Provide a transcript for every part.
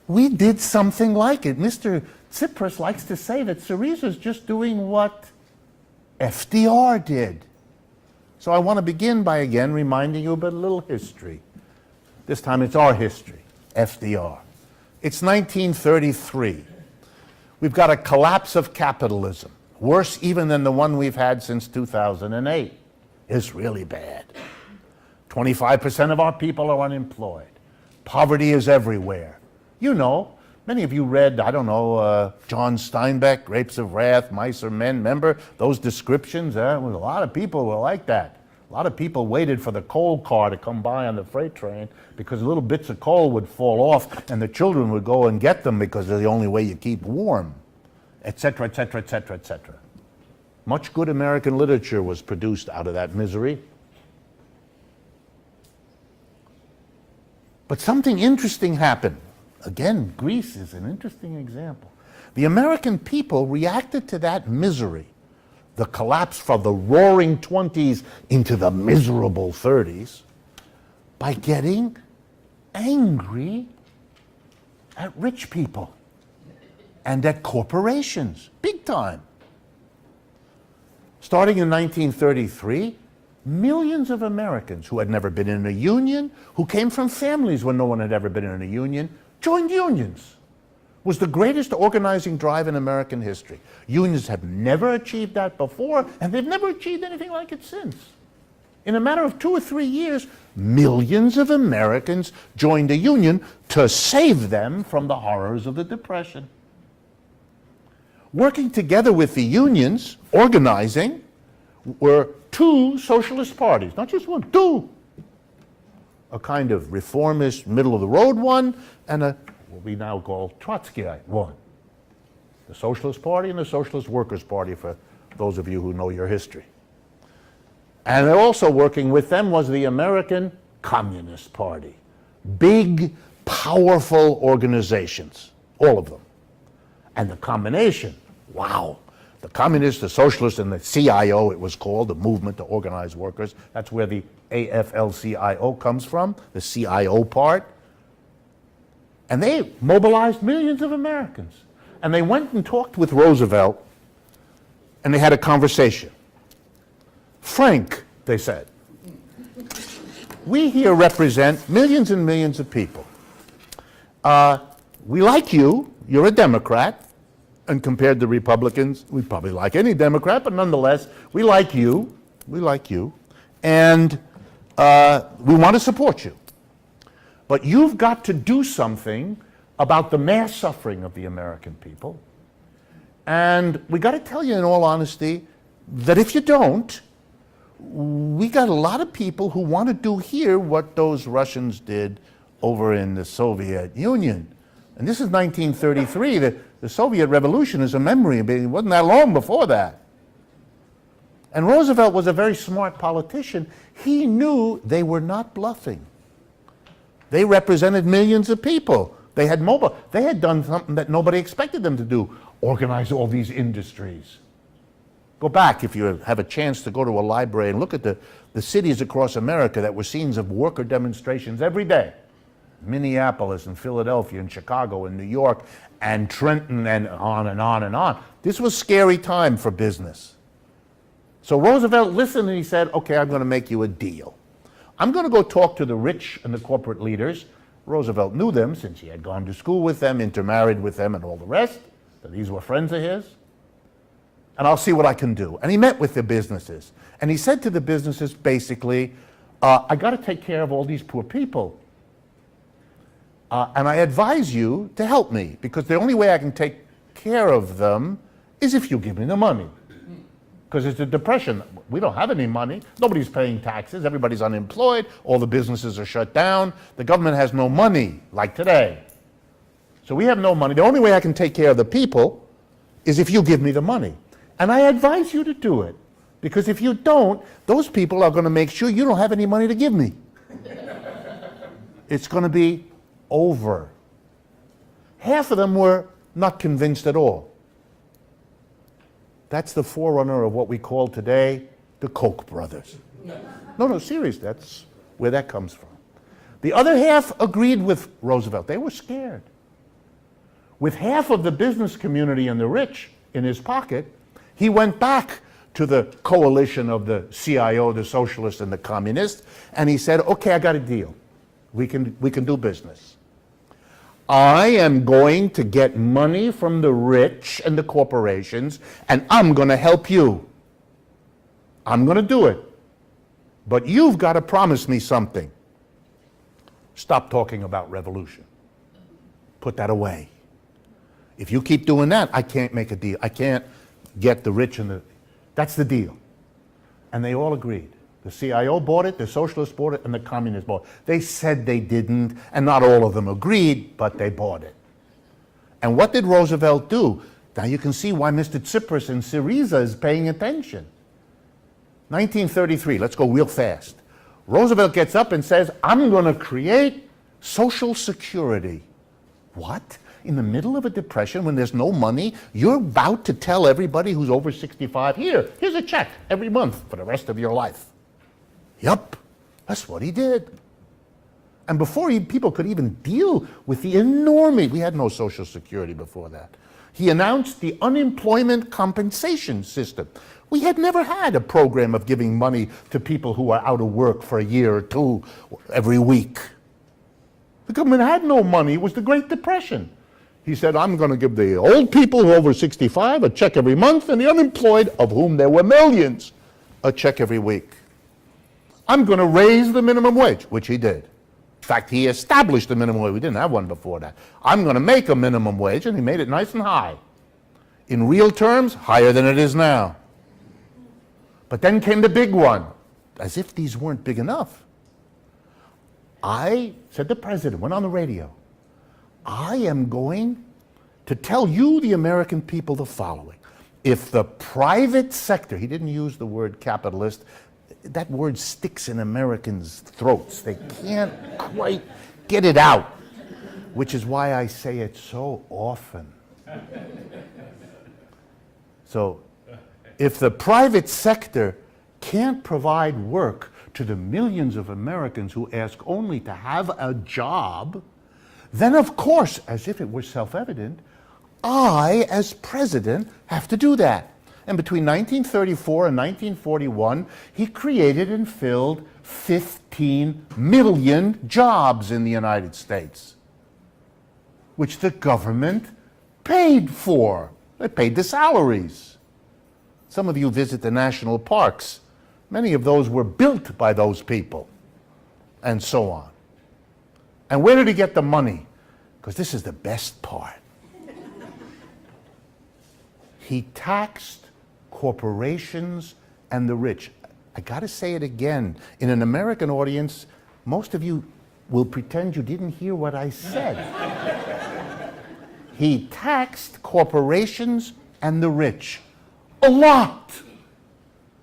we did something like it. Mr. Tsipras likes to say that Syriza's just doing what FDR did. So I want to begin by again reminding you about a little history. This time it's our history, FDR. It's 1933. We've got a collapse of capitalism, worse even than the one we've had since 2008. It's really bad. 25% of our people are unemployed. Poverty is everywhere. You know, many of you read, I don't know, John Steinbeck, Grapes of Wrath, Mice or Men. Remember those descriptions? A lot of people were like that. A lot of people waited for the coal car to come by on the freight train because little bits of coal would fall off and the children would go and get them because they're the only way you keep warm, etc., etc., etc., etc. Much good American literature was produced out of that misery. But something interesting happened. Again, Greece is an interesting example. The American people reacted to that misery, the collapse from the roaring 20s into the miserable 30s, by getting angry at rich people and at corporations, big time. Starting in 1933, millions of Americans who had never been in a union, who came from families where no one had ever been in a union, joined unions. It was the greatest organizing drive in American history. Unions have never achieved that before, and they've never achieved anything like it since. In a matter of 2 or 3 years, millions of Americans joined a union to save them from the horrors of the Depression. Working together with the unions, organizing, were 2 socialist parties, not just one, 2. A kind of reformist, middle-of-the-road one, and a what we now call Trotskyite one. The Socialist Party and the Socialist Workers' Party, for those of you who know your history. And also working with them was the American Communist Party. Big, powerful organizations, all of them. And the combination, wow. The communists, the socialists, and the CIO, it was called, the Movement to Organize Workers. That's where the AFL-CIO comes from, the CIO part. And they mobilized millions of Americans. And they went and talked with Roosevelt, and they had a conversation. Frank, they said, we here represent millions and millions of people. We like you, you're a Democrat, and compared to Republicans, we probably like any Democrat, but nonetheless, we like you, and we want to support you. But you've got to do something about the mass suffering of the American people. And we got to tell you in all honesty that if you don't, we got a lot of people who want to do here what those Russians did over in the Soviet Union. And this is 1933. The Soviet Revolution is a memory. It wasn't that long before that. And Roosevelt was a very smart politician. He knew they were not bluffing. They represented millions of people. They had done something that nobody expected them to do, organize all these industries. Go back, if you have a chance to go to a library and look at the cities across America that were scenes of worker demonstrations every day. Minneapolis and Philadelphia and Chicago and New York and Trenton and on and on and on. This was a scary time for business. So Roosevelt listened and he said, okay, I'm going to make you a deal. I'm going to go talk to the rich and the corporate leaders. Roosevelt knew them since he had gone to school with them, intermarried with them, and all the rest. So these were friends of his. And I'll see what I can do. And he met with the businesses. And he said to the businesses, basically, I got to take care of all these poor people. And I advise you to help me, because the only way I can take care of them is if you give me the money. Because it's a depression. We don't have any money. Nobody's paying taxes. Everybody's unemployed. All the businesses are shut down. The government has no money, like today. So we have no money. The only way I can take care of the people is if you give me the money. And I advise you to do it. Because if you don't, those people are going to make sure you don't have any money to give me. It's going to be over. Half of them were not convinced at all. That's the forerunner of what we call today the Koch brothers. No, seriously, that's where that comes from. The other half agreed with Roosevelt. They were scared. with half of the business community and the rich in his pocket, he went back to the coalition of the CIO, the socialists, and the communists, and he said, okay, I got a deal. We can do business. I am going to get money from the rich and the corporations, and I'm going to help you. I'm going to do it. But you've got to promise me something. Stop talking about revolution. Put that away. If you keep doing that, I can't make a deal. I can't get the rich and the... That's the deal. And they all agreed. The CIO bought it, the socialists bought it, and the communists bought it. They said they didn't, and not all of them agreed, but they bought it. And what did Roosevelt do? Now you can see why Mr. Tsipras and Syriza is paying attention. 1933, let's go real fast. Roosevelt gets up and says, I'm going to create Social Security. What? In the middle of a depression when there's no money, you're about to tell everybody who's over 65, here's a check every month for the rest of your life. Yup, that's what he did. And before people could even deal with the enormity, we had no Social Security before that, he announced the unemployment compensation system. We had never had a program of giving money to people who are out of work for a year or two every week. The government had no money. It was the Great Depression. He said, I'm going to give the old people who are over 65 a check every month, and the unemployed, of whom there were millions, a check every week. I'm going to raise the minimum wage, which he did. In fact, he established the minimum wage. We didn't have one before that. I'm going to make a minimum wage, and he made it nice and high. In real terms, higher than it is now. But then came the big one, as if these weren't big enough. I, said the president, went on the radio, I am going to tell you, the American people, the following. If the private sector, he didn't use the word capitalist, that word sticks in Americans' throats. They can't quite get it out, which is why I say it so often. So, if the private sector can't provide work to the millions of Americans who ask only to have a job, then of course, as if it were self-evident, I, as president, have to do that. And between 1934 and 1941, he created and filled 15 million jobs in the United States, which the government paid for. They paid the salaries. Some of you visit the national parks. Many of those were built by those people, and so on. And where did he get the money? Because this is the best part. He taxed corporations and the rich. I got to say it again. In an American audience, most of you will pretend you didn't hear what I said. He taxed corporations and the rich. A lot.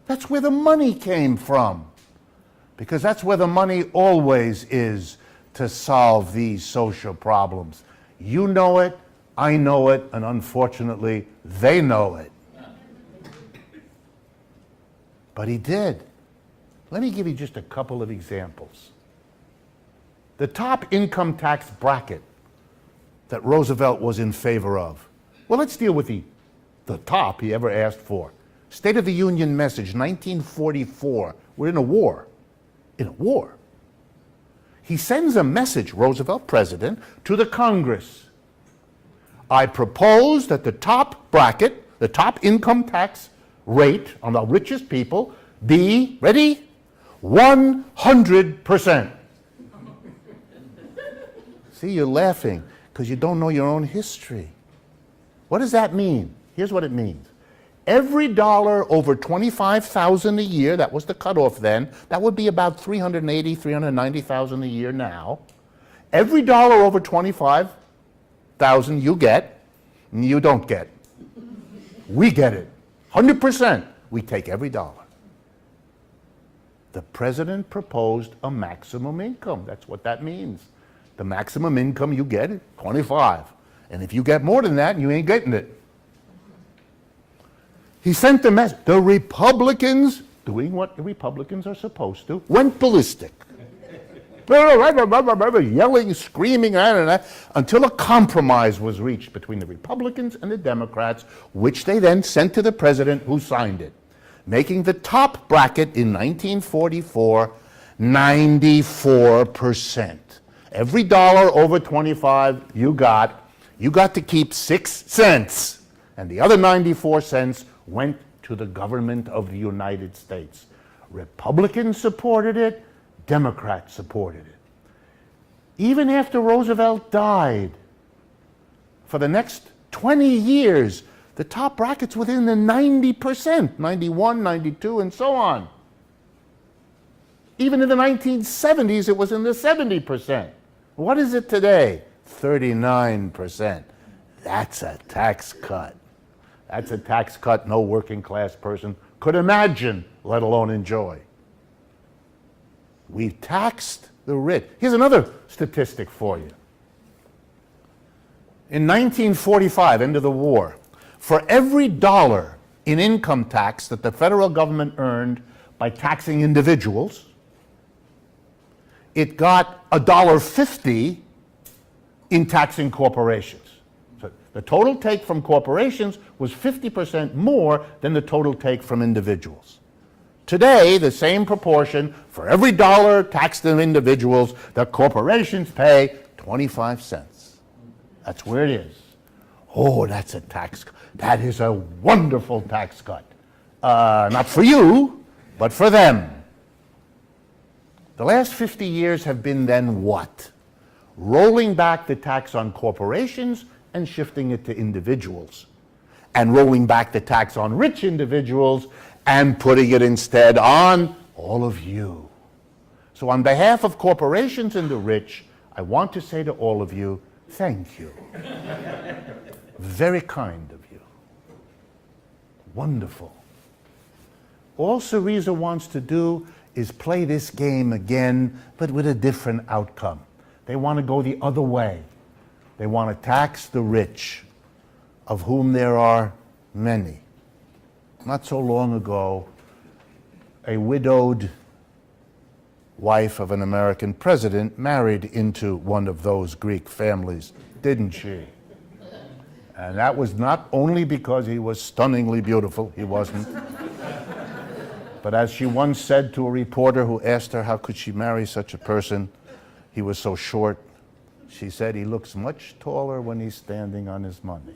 That's where the money came from. Because that's where the money always is to solve these social problems. You know it, I know it, and unfortunately, they know it. But he did. Let me give you just a couple of examples. The top income tax bracket that Roosevelt was in favor of. Well, let's deal with the top he ever asked for. State of the Union message, 1944. We're in a war. In a war. He sends a message, Roosevelt, president, to the Congress. I propose that the top bracket, the top income tax rate on the richest people be, ready? 100%. See, you're laughing because you don't know your own history. What does that mean? Here's what it means. Every dollar over $25,000 a year, that was the cutoff then, that would be about $380,000, $390,000 a year now. Every dollar over $25,000 you get, you don't get. We get it. 100%. We take every dollar. The president proposed a maximum income. That's what that means. The maximum income you get is 25. And if you get more than that, you ain't getting it. He sent the message. The Republicans, doing what the Republicans are supposed to, went ballistic. yelling, screaming, until a compromise was reached between the Republicans and the Democrats, which they then sent to the president, who signed it, making the top bracket in 1944 94%. Every dollar over 25 you got to keep 6 cents, and the other 94 cents went to the government of the United States. Republicans supported it, Democrats supported it. Even after Roosevelt died, for the next 20 years, the top bracket's within the 90%, 91, 92, and so on. Even in the 1970s, it was in the 70%. What is it today? 39%. That's a tax cut. That's a tax cut no working class person could imagine, let alone enjoy. We've taxed the rich. Here's another statistic for you. In 1945, end of the war, for every dollar in income tax that the federal government earned by taxing individuals, it got $1.50 in taxing corporations. So the total take from corporations was 50% more than the total take from individuals. Today, the same proportion, for every dollar taxed in individuals, the corporations pay 25 cents. That's where it is. Oh, that's a tax cut. That is a wonderful tax cut. Not for you, but for them. The last 50 years have been then what? Rolling back the tax on corporations and shifting it to individuals. And rolling back the tax on rich individuals and putting it instead on all of you. So on behalf of corporations and the rich, I want to say to all of you, thank you. Very kind of you. Wonderful. All Syriza wants to do is play this game again, but with a different outcome. They want to go the other way. They want to tax the rich, of whom there are many. Not so long ago, a widowed wife of an American president married into one of those Greek families, didn't she? And that was not only because he was stunningly beautiful, he wasn't, but as she once said to a reporter who asked her how could she marry such a person, he was so short, she said he looks much taller when he's standing on his money.